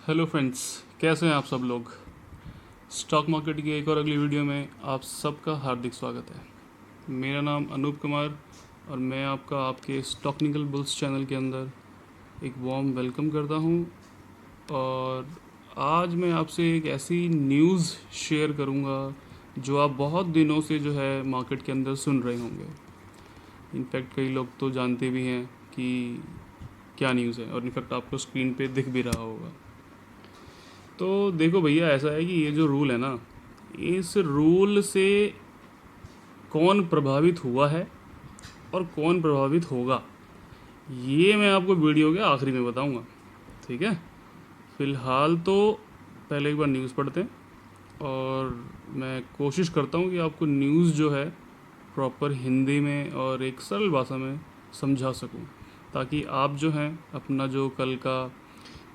Hello friends, कैसे हैं आप सब लोग। स्टॉक मार्केट की एक और अगली वीडियो में आप सबका हार्दिक स्वागत है। मेरा नाम अनूप कुमार और मैं आपका आपके स्टॉकनिकल बुल्स चैनल के अंदर एक वार्म वेलकम करता हूं। और आज मैं आपसे एक ऐसी न्यूज़ शेयर करूंगा जो आप बहुत दिनों से जो है मार्केट के अंदर सुन रहे होंगे। इनफैक्ट कई लोग तो जानते भी हैं कि क्या न्यूज़ है, और इनफैक्ट आपको स्क्रीन पे दिख भी रहा होगा। तो देखो भैया, ऐसा है कि ये जो रूल है ना, इस रूल से कौन प्रभावित हुआ है और कौन प्रभावित होगा, ये मैं आपको वीडियो के आखिरी में बताऊंगा। ठीक है, फ़िलहाल तो पहले एक बार न्यूज़ पढ़ते हैं और मैं कोशिश करता हूँ कि आपको न्यूज़ जो है प्रॉपर हिंदी में और एक सरल भाषा में समझा सकूँ, ताकि आप जो हैं अपना जो कल का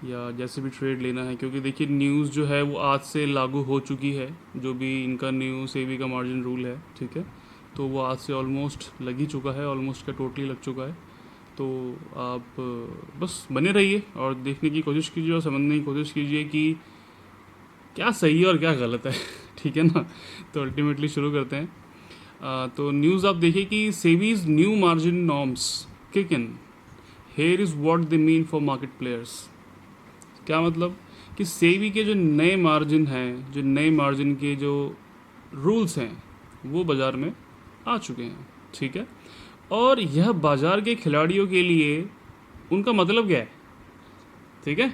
या जैसे भी ट्रेड लेना है, क्योंकि देखिए न्यूज़ जो है वो आज से लागू हो चुकी है। जो भी इनका न्यू सेबी का मार्जिन रूल है, ठीक है, तो वो आज से ऑलमोस्ट लग ही चुका है, ऑलमोस्ट का टोटली लग चुका है। तो आप बस बने रहिए और देखने की कोशिश कीजिए और समझने की कोशिश कीजिए कि क्या सही है और क्या गलत है। ठीक है ना। तो अल्टीमेटली शुरू करते हैं। तो न्यूज़ आप देखिए कि SEBI's new margin norms kick in, here is what they mean for market players. क्या मतलब कि सेबी के जो नए मार्जिन हैं, जो नए मार्जिन के जो रूल्स हैं, वो बाज़ार में आ चुके हैं। ठीक है, और यह बाज़ार के खिलाड़ियों के लिए उनका मतलब क्या है। ठीक है,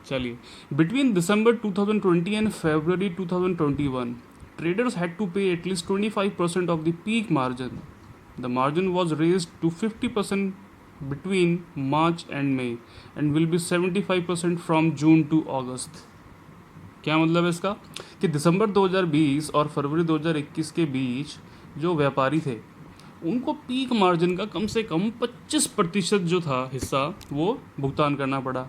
चलिए। Between December 2020 and February 2021 traders had to pay at least 25% of the peak margin. The margin was raised to 50% between March and May and will be 75% from June to August. क्या मतलब है इसका कि दिसंबर 2020 और फरवरी 2021 के बीच जो व्यापारी थे, उनको पीक मार्जिन का कम से कम 25% जो था हिस्सा वो भुगतान करना पड़ा।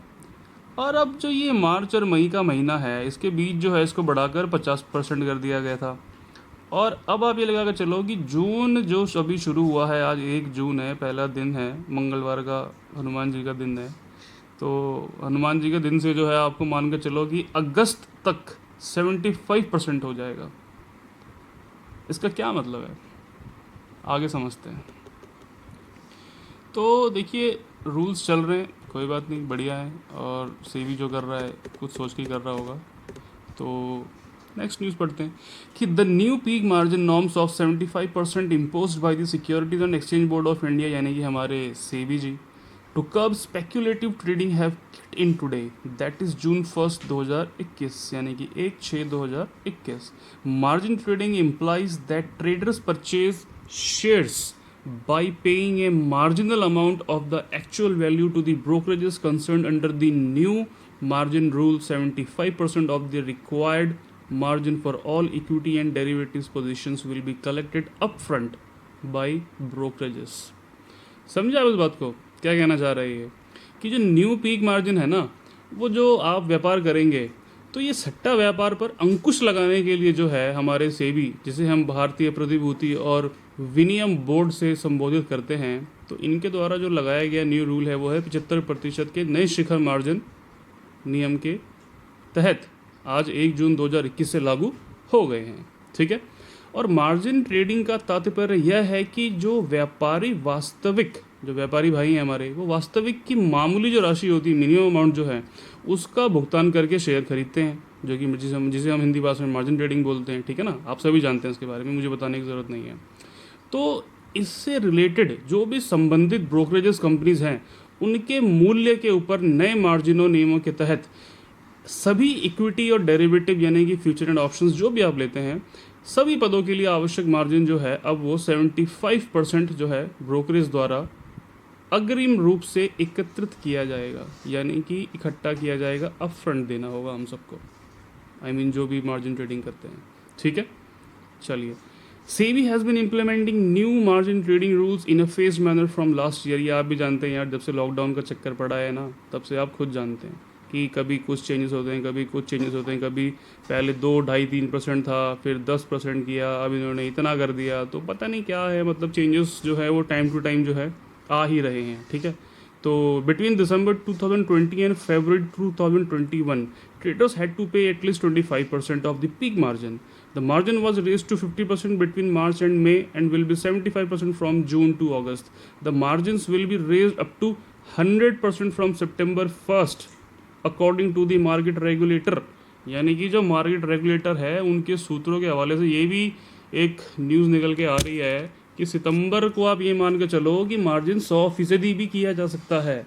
और अब जो ये मार्च और मई का महीना है, इसके बीच जो है इसको बढ़ाकर 50% कर दिया गया था। और अब आप ये लगा कर चलो कि जून जो अभी शुरू हुआ है, आज 1 जून है, पहला दिन है, मंगलवार का हनुमान जी का दिन है। तो हनुमान जी के दिन से जो है आपको मान कर चलो कि अगस्त तक 75% हो जाएगा। इसका क्या मतलब है, आगे समझते हैं। तो देखिए, रूल्स चल रहे हैं, कोई बात नहीं, बढ़िया है। और सेबी जो कर रहा है कुछ सोच के कर रहा होगा। तो नेक्स्ट न्यूज़ पढ़ते हैं कि the new peak margin norms of 75% imposed by the securities and exchange board of India, यानी कि हमारे SEBI ji, to curb speculative trading have kicked in today, that is June 1 2021, यानी कि 1/6/2021। Margin trading implies that traders purchase shares by paying a marginal amount of the actual value to the brokerages concerned under the new margin rule. 75% of the required margin for all equity and derivatives positions will be collected upfront by brokerages. समझे आप इस बात को, क्या कहना चाह रही है कि जो न्यू पीक मार्जिन है ना, वो जो आप व्यापार करेंगे, तो ये सट्टा व्यापार पर अंकुश लगाने के लिए जो है हमारे सेबी, जिसे हम भारतीय प्रतिभूति और विनियम बोर्ड से संबोधित करते हैं, तो इनके द्वारा जो लगाया गया न्यू रूल है वो है 75% के नए शिखर मार्जिन नियम के तहत आज 1 जून 2021 से लागू हो गए हैं। ठीक है, और मार्जिन ट्रेडिंग का तात्पर्य यह है कि जो व्यापारी जो व्यापारी भाई हैं हमारे, वो वास्तविक की मामूली जो राशि होती है, मिनिमम अमाउंट जो है, उसका भुगतान करके शेयर खरीदते हैं, जो कि जिसे हम हिंदी भाषा में मार्जिन ट्रेडिंग बोलते हैं। ठीक है ना, आप सभी जानते हैं इसके बारे में, मुझे बताने की ज़रूरत नहीं है। तो इससे रिलेटेड जो भी संबंधित ब्रोकरेजेस कंपनीज हैं, उनके मूल्य के ऊपर नए मार्जिनों नियमों के तहत सभी इक्विटी और डेरिवेटिव, यानी कि फ्यूचर एंड ऑप्शंस जो भी आप लेते हैं, सभी पदों के लिए आवश्यक मार्जिन जो है अब वो 75% जो है ब्रोकरेज द्वारा अग्रिम रूप से एकत्रित किया जाएगा, यानी कि इकट्ठा किया जाएगा, अप फ्रंट देना होगा हम सबको, जो भी मार्जिन ट्रेडिंग करते हैं। ठीक है, चलिए। SEBI has been implementing new margin trading rules in a phase manner from last year. ये आप भी जानते हैं यार, जब से लॉकडाउन का चक्कर पड़ा है ना, तब से आप खुद जानते हैं कि कभी कुछ चेंजेस होते हैं, कभी कुछ चेंजेस होते हैं। कभी पहले 2, 2.5, 3% था, फिर 10% किया, अब इन्होंने इतना कर दिया। तो पता नहीं क्या है, मतलब चेंजेस जो है वो टाइम टू टाइम जो है आ ही रहे हैं। ठीक है, तो between December 2020 and February 2021, traders had to pay at least 25% of the peak margin. The margin was raised to 50% between March and May and will be 75% from June to August. The margins will be raised up to 100% from September 1st according to the market regulator. यानी कि जो market regulator है उनके सूत्रों के हवाले से ये भी एक न्यूज़ निकल के आ रही है कि सितंबर को आप ये मान के चलो कि मार्जिन 100% भी किया जा सकता है।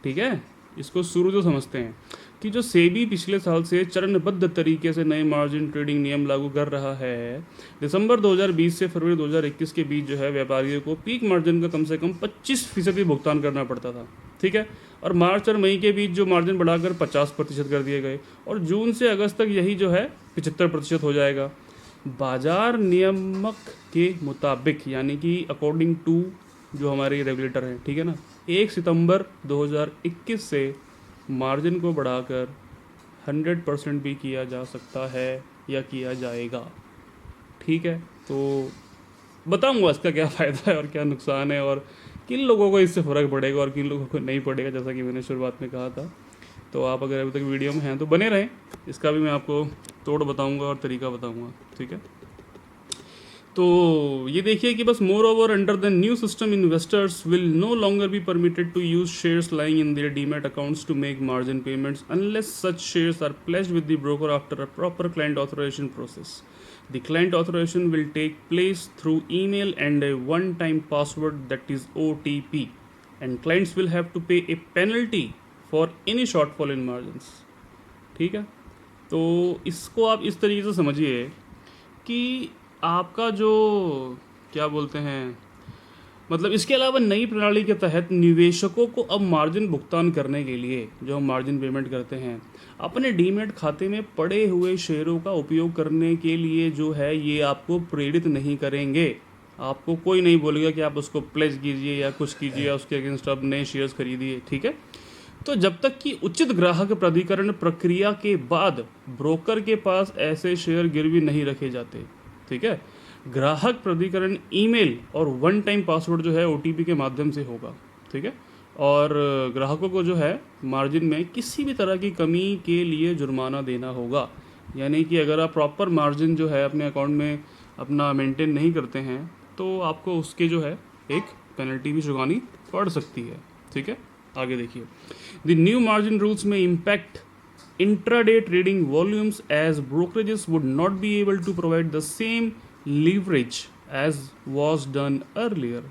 ठीक है, इसको शुरू जो समझते हैं कि जो सेबी पिछले साल से चरणबद्ध तरीके से नए मार्जिन ट्रेडिंग नियम लागू कर रहा है, दिसंबर 2020 से फरवरी 2021 के बीच जो है व्यापारियों को पीक मार्जिन का कम से कम 25% भुगतान करना पड़ता था। ठीक है, और मार्च और मई के बीच जो मार्जिन बढ़ाकर 50% कर दिए गए और जून से अगस्त तक यही जो है 75% हो जाएगा। बाजार नियामक के मुताबिक यानी कि अकॉर्डिंग टू जो हमारे रेगुलेटर हैं, ठीक है ना, 1 सितंबर 2021 से मार्जिन को बढ़ाकर 100% भी किया जा सकता है या किया जाएगा। ठीक है, तो बताऊंगा इसका क्या फ़ायदा है और क्या नुकसान है और किन लोगों को इससे फ़र्क पड़ेगा और किन लोगों को नहीं पड़ेगा, जैसा कि मैंने शुरुआत में कहा था। तो आप अगर अभी तक वीडियो में हैं तो बने रहें, इसका भी मैं आपको तोड़ बताऊंगा और तरीका बताऊंगा। ठीक है, तो ये देखिए कि बस moreover under the new system investors will no longer be permitted to use shares lying in their demat accounts to make margin payments unless such shares are placed with the broker after a proper client authorisation process. The client authorization will take place through email and a one-time password, that is OTP, and clients will have to pay a penalty for any shortfall in margins. ठीक है, तो इसको आप इस तरीके से समझिए कि आपका जो क्या बोलते हैं, मतलब इसके अलावा नई प्रणाली के तहत निवेशकों को अब मार्जिन भुगतान करने के लिए जो हम मार्जिन पेमेंट करते हैं अपने डीमैट खाते में पड़े हुए शेयरों का उपयोग करने के लिए जो है ये आपको प्रेरित नहीं करेंगे। आपको कोई नहीं बोलेगा कि आप उसको प्लेज कीजिए या कुछ कीजिए या उसके अगेंस्ट आप नए शेयर्स खरीदिए। ठीक है, तो जब तक कि उचित ग्राहक प्राधिकरण प्रक्रिया के बाद ब्रोकर के पास ऐसे शेयर गिरवी नहीं रखे जाते। ठीक है, ग्राहक प्राधिकरण ईमेल और वन टाइम पासवर्ड जो है OTP के माध्यम से होगा। ठीक है, और ग्राहकों को जो है मार्जिन में किसी भी तरह की कमी के लिए जुर्माना देना होगा। यानी कि अगर आप प्रॉपर मार्जिन जो है अपने अकाउंट में अपना मेंटेन नहीं करते हैं तो आपको उसके जो है एक पेनल्टी भी चुकानी पड़ सकती है। ठीक है, आगे देखिए, द न्यू मार्जिन रूल्स में impact intraday trading volumes as brokerages would not be able to provide the same leverage as was done earlier.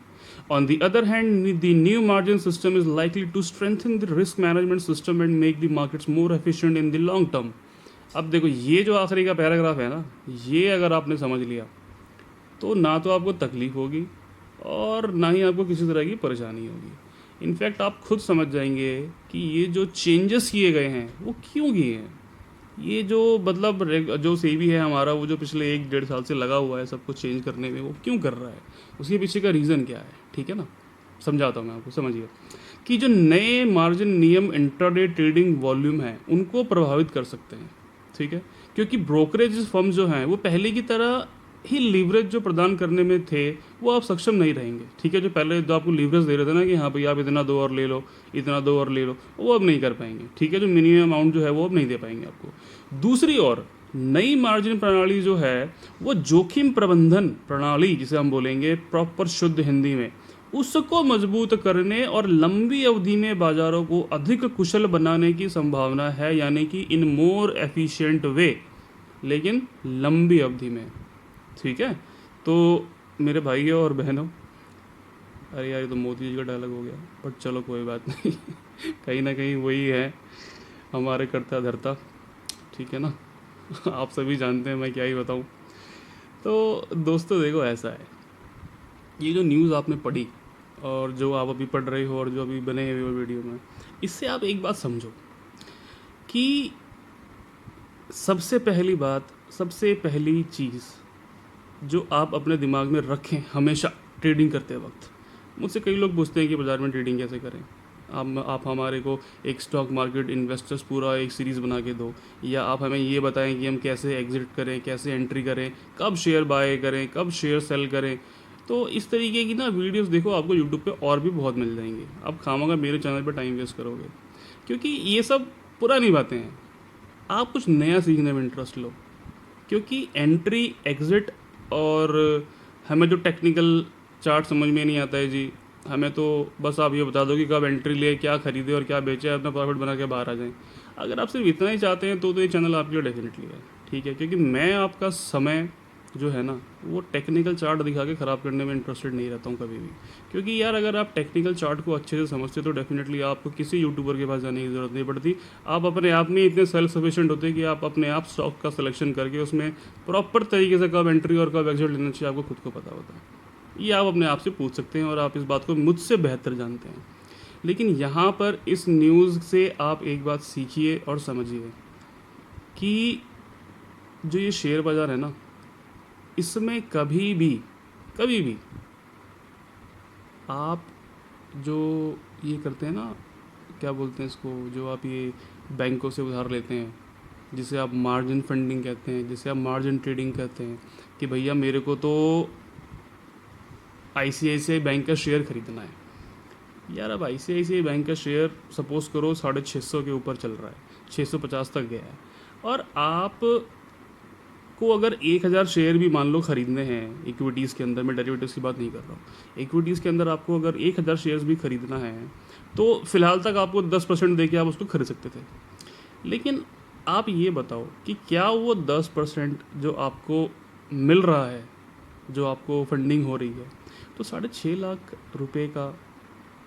On the other hand, the new margin system is likely to strengthen the risk management system and make the markets more efficient in the long term. अब देखो ये जो आखिरी का paragraph है ना, ये अगर आपने समझ लिया तो ना तो आपको तकलीफ होगी और ना ही आपको किसी तरह की परेशानी होगी। इनफैक्ट आप खुद समझ जाएंगे कि ये जो चेंजेस किए गए हैं वो क्यों किए हैं। ये जो मतलब जो सेबी है हमारा, वो जो पिछले 1-1.5 साल से लगा हुआ है सब कुछ चेंज करने में, वो क्यों कर रहा है, उसके पीछे का रीज़न क्या है। ठीक है ना, समझाता हूँ मैं आपको। समझिए कि जो नए मार्जिन नियम इंट्राडे ट्रेडिंग वॉल्यूम है उनको प्रभावित कर सकते हैं। ठीक है, क्योंकि ब्रोकरेज फर्म जो हैं वो पहले की तरह ही लीवरेज जो प्रदान करने में थे वो आप सक्षम नहीं रहेंगे। ठीक है, जो पहले जो आपको लीवरेज दे रहे थे ना कि हाँ भाई आप इतना दो और ले लो, इतना दो और ले लो, वो अब नहीं कर पाएंगे। ठीक है, जो मिनिमम अमाउंट जो है वो अब नहीं दे पाएंगे आपको। दूसरी ओर नई मार्जिन प्रणाली जो है वो जोखिम प्रबंधन प्रणाली, जिसे हम बोलेंगे प्रॉपर शुद्ध हिंदी में, उसको मजबूत करने और लंबी अवधि में बाजारों को अधिक कुशल बनाने की संभावना है। यानी कि इन मोर एफिशिएंट वे, लेकिन लंबी अवधि में। ठीक है, तो मेरे भाइयों और बहनों, अरे यार ये तो मोदी जी का डायलॉग हो गया, बट चलो कोई बात नहीं कहीं ना कहीं वही है हमारे करता धरता। ठीक है ना आप सभी जानते हैं, मैं क्या ही बताऊं। तो दोस्तों देखो ऐसा है, ये जो न्यूज़ आपने पढ़ी और जो आप अभी पढ़ रहे हो और जो अभी बने हुए हो वीडियो में, इससे आप एक बात समझो कि सबसे पहली बात, सबसे पहली चीज़ जो आप अपने दिमाग में रखें हमेशा ट्रेडिंग करते वक्त। मुझसे कई लोग पूछते हैं कि बाज़ार में ट्रेडिंग कैसे करें, आप हमारे को एक स्टॉक मार्केट इन्वेस्टर्स पूरा एक सीरीज़ बना के दो, या आप हमें ये बताएं कि हम कैसे एग्ज़िट करें, कैसे एंट्री करें, कब शेयर बाय करें, कब शेयर सेल करें। तो इस तरीके की ना वीडियोस देखो, आपको यूट्यूब पे और भी बहुत मिल जाएंगे। आप खामोगा मेरे चैनल पे टाइम वेस्ट करोगे, क्योंकि ये सब पुरानी बातें हैं। आप कुछ नया सीखने में इंटरेस्ट लो, क्योंकि एंट्री एग्ज़िट और हमें जो टेक्निकल चार्ट समझ में नहीं आता है जी, हमें तो बस आप ये बता दो कि कब एंट्री ले, क्या खरीदे और क्या बेचे, अपना प्रॉफिट बना के बाहर आ जाएं। अगर आप सिर्फ इतना ही चाहते हैं तो ये चैनल आपके लिए डेफिनेटली है, ठीक है। क्योंकि मैं आपका समय जो है ना वो टेक्निकल चार्ट दिखा के ख़राब करने में इंटरेस्टेड नहीं रहता हूँ कभी भी। क्योंकि यार अगर आप टेक्निकल चार्ट को अच्छे से समझते तो डेफिनेटली आपको किसी यूट्यूबर के पास जाने की ज़रूरत नहीं पड़ती। आप अपने आप में इतने सेल्फ सफिशिएंट होते कि आप अपने आप स्टॉक का सिलेक्शन करके उसमें प्रॉपर तरीके से कब एंट्री और कब एग्जिट लेना चाहिए आपको खुद को पता होता है। ये आप अपने आप से पूछ सकते हैं और आप इस बात को मुझसे बेहतर जानते हैं। लेकिन यहाँ पर इस न्यूज़ से आप एक बात सीखिए और समझिए कि जो ये शेयर बाज़ार है ना, इसमें कभी भी आप जो ये करते हैं ना, क्या बोलते हैं इसको, जो आप ये बैंकों से उधार लेते हैं, जिसे आप मार्जिन फंडिंग कहते हैं, जिसे आप मार्जिन ट्रेडिंग कहते हैं, कि भैया मेरे को तो ICICI बैंक का शेयर खरीदना है। यार अब ICICI बैंक का शेयर सपोज़ करो 650 के ऊपर चल रहा है, 650 तक गया है, और आप को अगर 1000 शेयर भी मान लो ख़रीदने हैं इक्विटीज़ के अंदर, मैं डेरिवेटिव्स की बात नहीं कर रहा हूँ, इक्विटीज़ के अंदर आपको अगर 1000 शेयर्स भी ख़रीदना है तो फ़िलहाल तक आपको 10% दे के आप उसको खरीद सकते थे। लेकिन आप ये बताओ कि क्या वो 10% जो आपको मिल रहा है, जो आपको फंडिंग हो रही है, तो 6.5 लाख रुपए का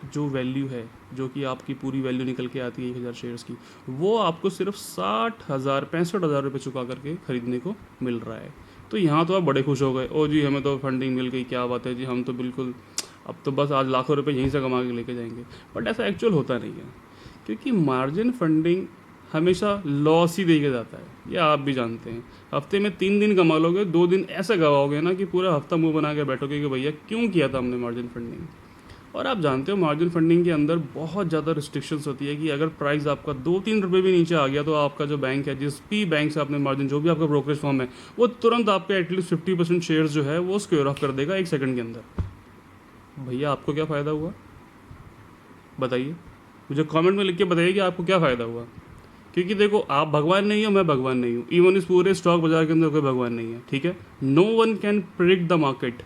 जो वैल्यू है, जो कि आपकी पूरी वैल्यू निकल के आती है 1000 शेयर्स की, वो आपको सिर्फ 65,000 रुपये चुका करके ख़रीदने को मिल रहा है। तो यहाँ तो आप बड़े खुश हो गए, ओ जी हमें तो फंडिंग मिल गई, क्या बात है जी, हम तो बिल्कुल अब तो बस आज लाखों रुपए यहीं से कमा के लेके जाएंगे। बट ऐसा एक्चुअल होता नहीं है, क्योंकि मार्जिन फंडिंग हमेशा लॉस ही देके जाता है, ये आप भी जानते हैं। हफ्ते में 3 दिन कमा लोगे, 2 दिन ऐसे गवाओगे ना कि पूरा हफ्ता मुंह बना के बैठोगे कि भैया क्यों किया था हमने मार्जिन फंडिंग। और आप जानते हो मार्जिन फंडिंग के अंदर बहुत ज़्यादा रिस्ट्रिक्शंस होती है कि अगर प्राइस आपका 2-3 रुपये भी नीचे आ गया तो आपका जो बैंक है, जिस भी बैंक से आपने मार्जिन, जो भी आपका ब्रोकरेज फॉर्म है, वो तुरंत आपके एटलीस्ट 50% शेयर्स जो है वो स्क्वेयर ऑफ कर देगा 1 सेकंड के अंदर। भैया आपको क्या फ़ायदा हुआ बताइए, मुझे कमेंट में लिख के बताइए कि आपको क्या फ़ायदा हुआ। क्योंकि देखो आप भगवान नहीं हो, मैं भगवान नहीं हूँ, इवन इस पूरे स्टॉक बाजार के अंदर कोई भगवान नहीं है, ठीक है। No one can predict the market.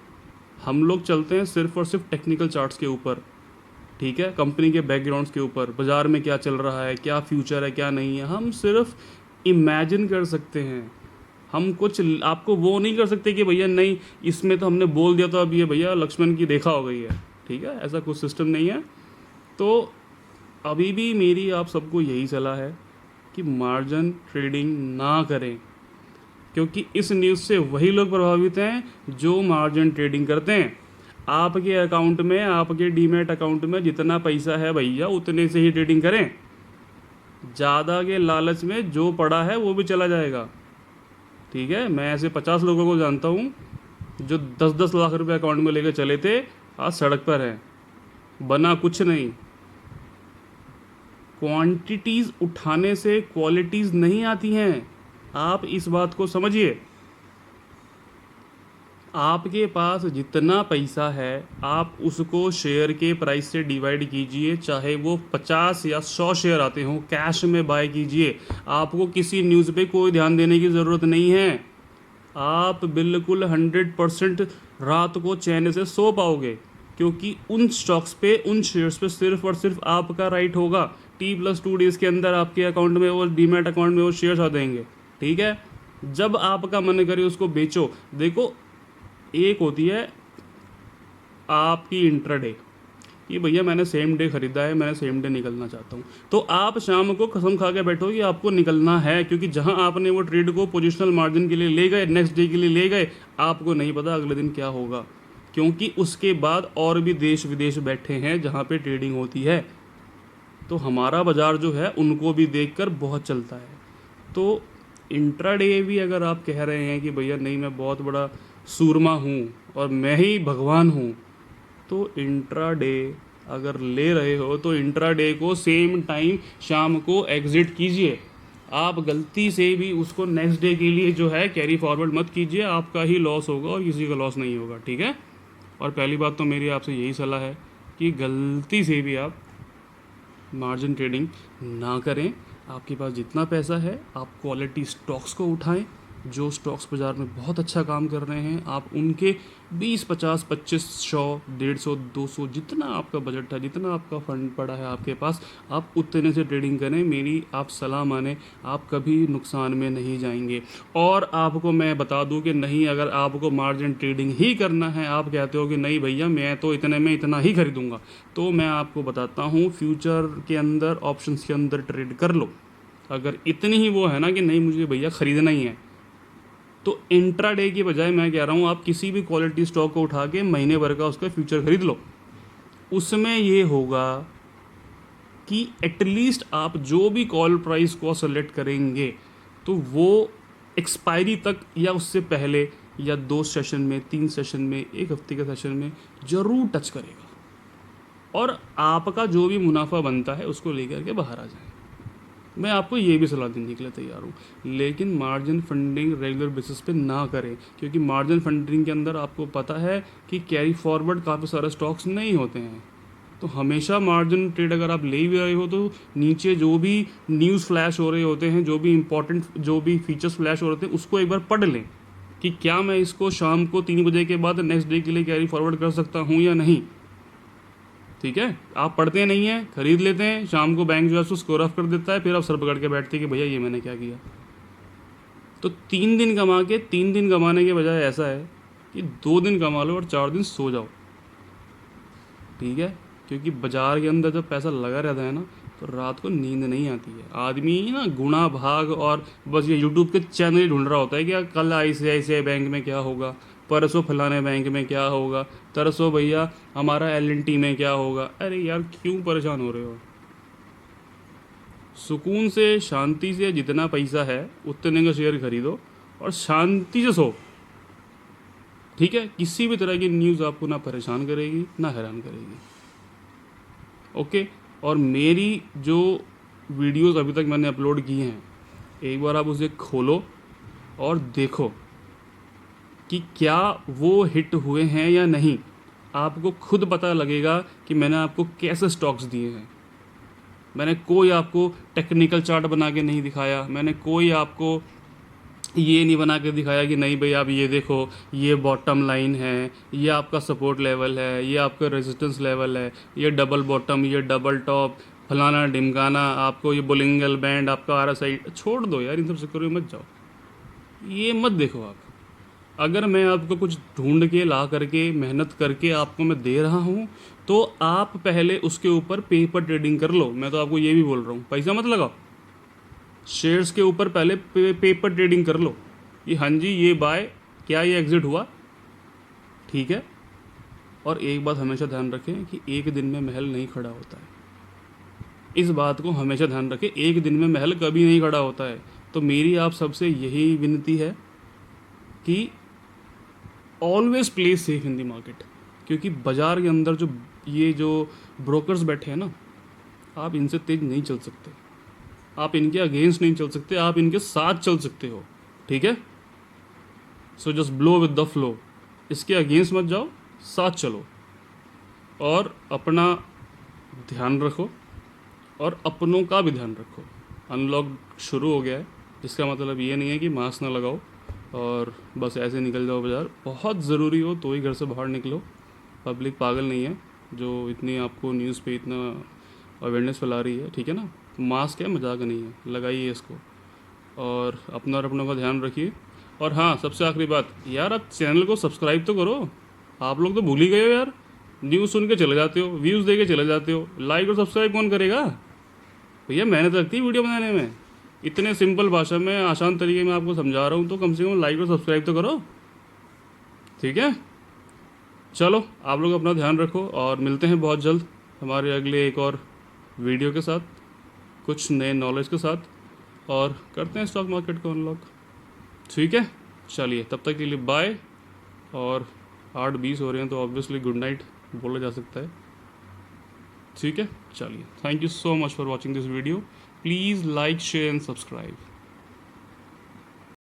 हम लोग चलते हैं सिर्फ और सिर्फ टेक्निकल चार्ट्स के ऊपर, ठीक है, कंपनी के बैकग्राउंड्स के ऊपर, बाज़ार में क्या चल रहा है, क्या फ्यूचर है, क्या नहीं है, हम सिर्फ इमेजिन कर सकते हैं। हम कुछ आपको वो नहीं कर सकते कि भैया नहीं इसमें तो हमने बोल दिया तो अब ये भैया लक्ष्मण की देखा हो गई है, ठीक है, ऐसा कुछ सिस्टम नहीं है। तो अभी भी मेरी आप सबको यही सलाह है कि मार्जिन ट्रेडिंग ना करें, क्योंकि इस न्यूज़ से वही लोग प्रभावित हैं जो मार्जिन ट्रेडिंग करते हैं। आपके अकाउंट में, आपके डीमैट अकाउंट में जितना पैसा है भैया उतने से ही ट्रेडिंग करें। ज़्यादा के लालच में जो पड़ा है वो भी चला जाएगा, ठीक है। मैं ऐसे 50 लोगों को जानता हूँ जो 10-10 लाख रुपए अकाउंट में लेकर चले थे, आज सड़क पर हैं, बना कुछ नहीं। क्वांटिटीज़ उठाने से क्वालिटीज़ नहीं आती हैं, आप इस बात को समझिए। आपके पास जितना पैसा है आप उसको शेयर के प्राइस से डिवाइड कीजिए, चाहे वो 50 या 100 शेयर आते हों, कैश में बाय कीजिए। आपको किसी न्यूज़ पे कोई ध्यान देने की ज़रूरत नहीं है। आप बिल्कुल 100% रात को चैन से सो पाओगे, क्योंकि उन स्टॉक्स पे, उन शेयर्स पे सिर्फ और सिर्फ आपका राइट होगा। T+2 डेज़ के अंदर आपके अकाउंट में, वो डीमैट अकाउंट में वो शेयर्स आ जाएंगे, ठीक है। जब आपका मन करे उसको बेचो। देखो एक होती है आपकी इंट्राडे, कि भैया मैंने सेम डे ख़रीदा है, मैंने सेम डे निकलना चाहता हूँ, तो आप शाम को कसम खा के बैठो कि आपको निकलना है, क्योंकि जहाँ आपने वो ट्रेड को पोजिशनल मार्जिन के लिए ले गए, नेक्स्ट डे के लिए ले गए, आपको नहीं पता अगले दिन क्या होगा, क्योंकि उसके बाद और भी देश विदेश बैठे हैं जहाँ पे ट्रेडिंग होती है। तो हमारा बाज़ार जो है उनको भी देखकर बहुत चलता है। तो इंट्राडे भी अगर आप कह रहे हैं कि भैया नहीं मैं बहुत बड़ा सूरमा हूँ और मैं ही भगवान हूँ, तो इंट्राडे अगर ले रहे हो तो इंट्राडे को सेम टाइम शाम को एग्ज़िट कीजिए। आप गलती से भी उसको नेक्स्ट डे के लिए जो है कैरी फॉरवर्ड मत कीजिए, आपका ही लॉस होगा और किसी का लॉस नहीं होगा, ठीक है। और पहली बात तो मेरी आपसे यही सलाह है कि गलती से भी आप मार्जिन ट्रेडिंग ना करें। आपके पास जितना पैसा है आप क्वालिटी स्टॉक्स को उठाएं, जो स्टॉक्स बाज़ार में बहुत अच्छा काम कर रहे हैं आप उनके 20, 50, 25, 100, 150, 200 जितना आपका बजट है, जितना आपका फंड पड़ा है आपके पास, आप उतने से ट्रेडिंग करें। मेरी आप सलाह माने, आप कभी नुकसान में नहीं जाएंगे। और आपको मैं बता दूं कि नहीं, अगर आपको मार्जिन ट्रेडिंग ही करना है, आप कहते हो कि नहीं भैया मैं तो इतने में इतना ही खरीदूंगा, तो मैं आपको बताता हूँ फ्यूचर के अंदर, ऑप्शंस के अंदर ट्रेड कर लो। अगर इतनी ही वो है ना कि नहीं मुझे भैया ख़रीदना ही है, तो इंट्राडे की बजाय मैं कह रहा हूँ आप किसी भी क्वालिटी स्टॉक को उठा के महीने भर का उसका फ्यूचर खरीद लो। उसमें ये होगा कि एटलीस्ट आप जो भी कॉल प्राइस को सेलेक्ट करेंगे तो वो एक्सपायरी तक या उससे पहले या 2 सेशन में, 3 सेशन में, 1 हफ्ते के सेशन में ज़रूर टच करेगा और आपका जो भी मुनाफा बनता है उसको लेकर के बाहर आ जाए। मैं आपको ये भी सलाह देने के लिए तैयार हूँ, लेकिन मार्जिन फंडिंग रेगुलर बेसिस पे ना करें, क्योंकि मार्जिन फंडिंग के अंदर आपको पता है कि कैरी फॉरवर्ड काफ़ी सारे स्टॉक्स नहीं होते हैं। तो हमेशा मार्जिन ट्रेड अगर आप ले भी रहे हो तो नीचे जो भी न्यूज़ फ्लैश हो रहे होते हैं, जो भी इंपॉर्टेंट जो भी फीचर्स फ्लैश हो रहे थे उसको एक बार पढ़ लें कि क्या मैं इसको शाम को 3 बजे के बाद नेक्स्ट डे के लिए कैरी फॉरवर्ड कर सकता हूँ या नहीं। ठीक है, आप पढ़ते नहीं हैं, खरीद लेते हैं, शाम को बैंक जो है उसको स्कोर ऑफ कर देता है, फिर आप सर पकड़ के बैठते हैं कि भैया ये मैंने क्या किया। तो 3 दिन कमा के 3 दिन कमाने के बजाय ऐसा है कि 2 दिन कमा लो और 4 दिन सो जाओ। ठीक है, क्योंकि बाजार के अंदर जब पैसा लगा रहता है ना तो रात को नींद नहीं आती है। आदमी ना गुणा भाग और बस ये यूट्यूब के चैनल ही ढूंढ रहा होता है कि यार कल ICICI बैंक में क्या होगा, परसों फलाने बैंक में क्या होगा, तरसों भैया हमारा LNT में क्या होगा। अरे यार क्यों परेशान हो रहे हो। सुकून से, शांति से जितना पैसा है उतने का शेयर खरीदो और शांति से सो। ठीक है, किसी भी तरह की न्यूज़ आपको ना परेशान करेगी ना हैरान करेगी। ओके, और मेरी जो वीडियोस अभी तक मैंने अपलोड किए हैं एक बार आप उसे खोलो और देखो कि क्या वो हिट हुए हैं या नहीं। आपको खुद पता लगेगा कि मैंने आपको कैसे स्टॉक्स दिए हैं। मैंने कोई आपको टेक्निकल चार्ट बना के नहीं दिखाया, मैंने कोई आपको ये नहीं बना के दिखाया कि नहीं भाई आप ये देखो ये बॉटम लाइन है, ये आपका सपोर्ट लेवल है, ये आपका रेजिस्टेंस लेवल है, ये डबल बॉटम, ये डबल टॉप, फलाना ढिमकाना, आपको ये बोलिंगल बैंड, आपका RSI। छोड़ दो यार, इन सब चक्करों में मत जाओ, ये मत देखो आप। अगर मैं आपको कुछ ढूंढ के ला करके मेहनत करके आपको मैं दे रहा हूँ तो आप पहले उसके ऊपर पेपर ट्रेडिंग कर लो। मैं तो आपको ये भी बोल रहा हूँ पैसा मत लगाओ, शेयर्स के ऊपर पहले पेपर ट्रेडिंग कर लो कि हाँ जी ये बाय, क्या ये एग्जिट हुआ। ठीक है, और एक बात हमेशा ध्यान रखें कि एक दिन में महल नहीं खड़ा होता है। इस बात को हमेशा ध्यान रखें, एक दिन में महल कभी नहीं खड़ा होता है। तो मेरी आप सबसे यही विनती है कि always play safe in the market, क्योंकि बाज़ार के अंदर जो ब्रोकर्स बैठे हैं ना, आप इनसे तेज नहीं चल सकते, आप इनके अगेंस्ट नहीं चल सकते, आप इनके साथ चल सकते हो। ठीक है, so just blow with the flow, इसके अगेंस्ट मत जाओ, साथ चलो और अपना ध्यान रखो और अपनों का भी ध्यान रखो। अनलॉक शुरू हो गया है, इसका मतलब ये नहीं है कि मास्क ना लगाओ और बस ऐसे निकल जाओ बाज़ार। बहुत ज़रूरी हो तो ही घर से बाहर निकलो। पब्लिक पागल नहीं है जो इतनी आपको न्यूज़ पे इतना अवेयरनेस फैला रही है। ठीक है ना, मास्क है, मजाक नहीं है, लगाइए इसको और अपना और अपनों का ध्यान रखिए। और हाँ, सबसे आखिरी बात यार, आप चैनल को सब्सक्राइब तो करो। आप लोग तो भूल ही गए हो यार, न्यूज़ सुन के चले जाते हो, व्यूज़ दे के चले जाते हो, लाइक और सब्सक्राइब कौन करेगा भैया। मेहनत लगती है वीडियो बनाने में, इतने सिंपल भाषा में आसान तरीके में आपको समझा रहा हूँ, तो कम से कम लाइक और सब्सक्राइब तो करो। ठीक है, चलो आप लोग अपना ध्यान रखो और मिलते हैं बहुत जल्द हमारे अगले एक और वीडियो के साथ, कुछ नए नॉलेज के साथ, और करते हैं स्टॉक मार्केट को अनलॉक। ठीक है, चलिए तब तक के लिए बाय। और 8:20 हो रहे हैं तो ऑब्वियसली गुड नाइट बोला जा सकता है। ठीक है, चलिए, thank you so much for watching this video. Please like, share and subscribe.